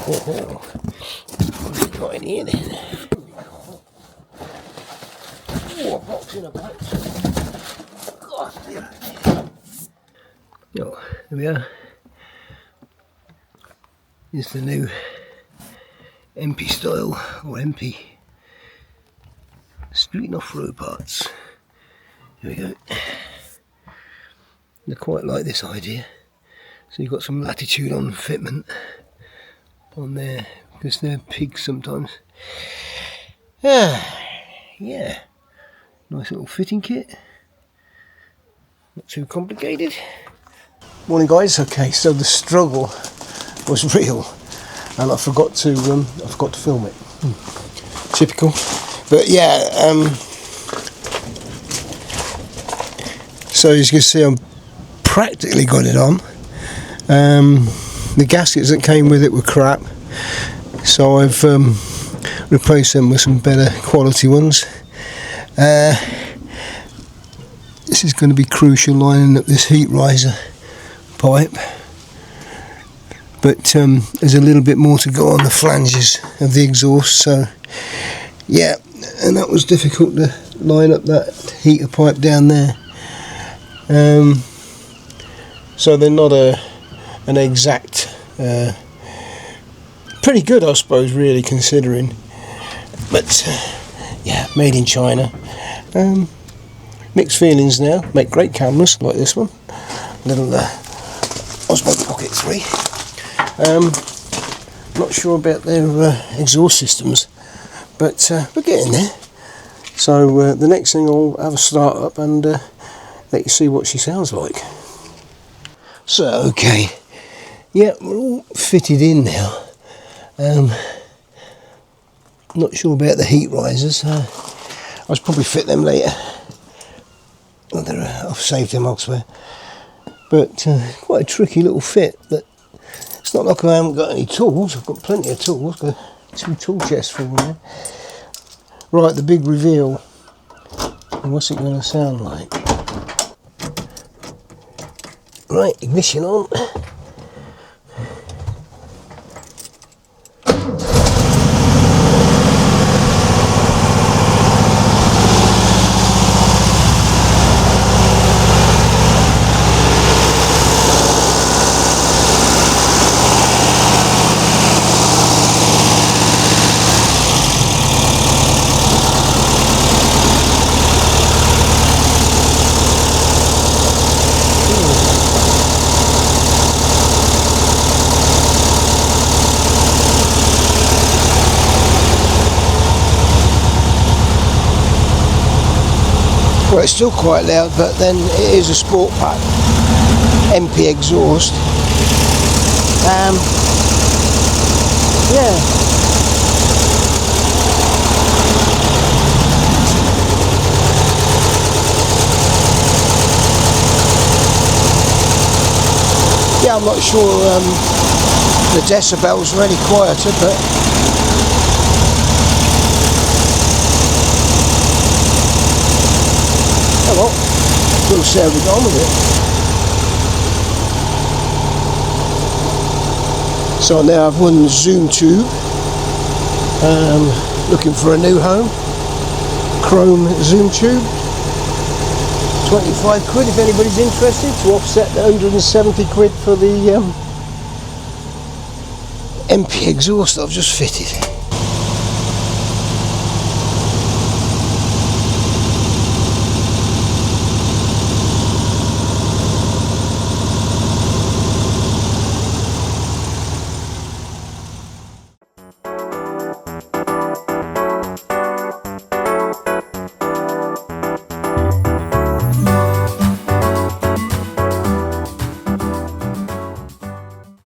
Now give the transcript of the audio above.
What's it got in here then? Oh, a box in a box. God, dear. Oh, here we are. Here's the new Empi style, or Empi street and off-road parts. Here we go. I quite like this idea. So you've got some latitude on fitment on there, because they're pigs sometimes. Yeah, nice little fitting kit. Not too complicated. Morning guys. Okay, so the struggle was real, and I forgot to film it. Typical. But yeah, so as you can see, I'm practically got it on. The gaskets that came with it were crap, so I've replaced them with some better quality ones. This is going to be crucial, lining up this heat riser pipe, but there's a little bit more to go on the flanges of the exhaust, so yeah, and that was difficult to line up that heater pipe down there. So they're not an exact, pretty good I suppose really considering, but yeah, made in China. Mixed feelings now. Make great cameras like this one, little Osmo Pocket 3. Not sure about their exhaust systems, but we're getting there. So the next thing I'll have a start up and let you see what she sounds like. So okay, yeah, we're all fitted in now. Not sure about the heat risers. I should probably fit them later. I've saved them elsewhere. But quite a tricky little fit. But it's not like I haven't got any tools. I've got plenty of tools. Got 2 tool chests full there. Right, the big reveal. What's it going to sound like? Right, ignition on. Well, it's still quite loud, but then it is a sport pack Empi exhaust. Yeah. Yeah, I'm not sure the decibels are any quieter, but well, we'll see how we go on with it. So now I've won the Zoom tube, looking for a new home, chrome Zoom tube, 25 quid if anybody's interested, to offset the 170 quid for the Empi exhaust that I've just fitted.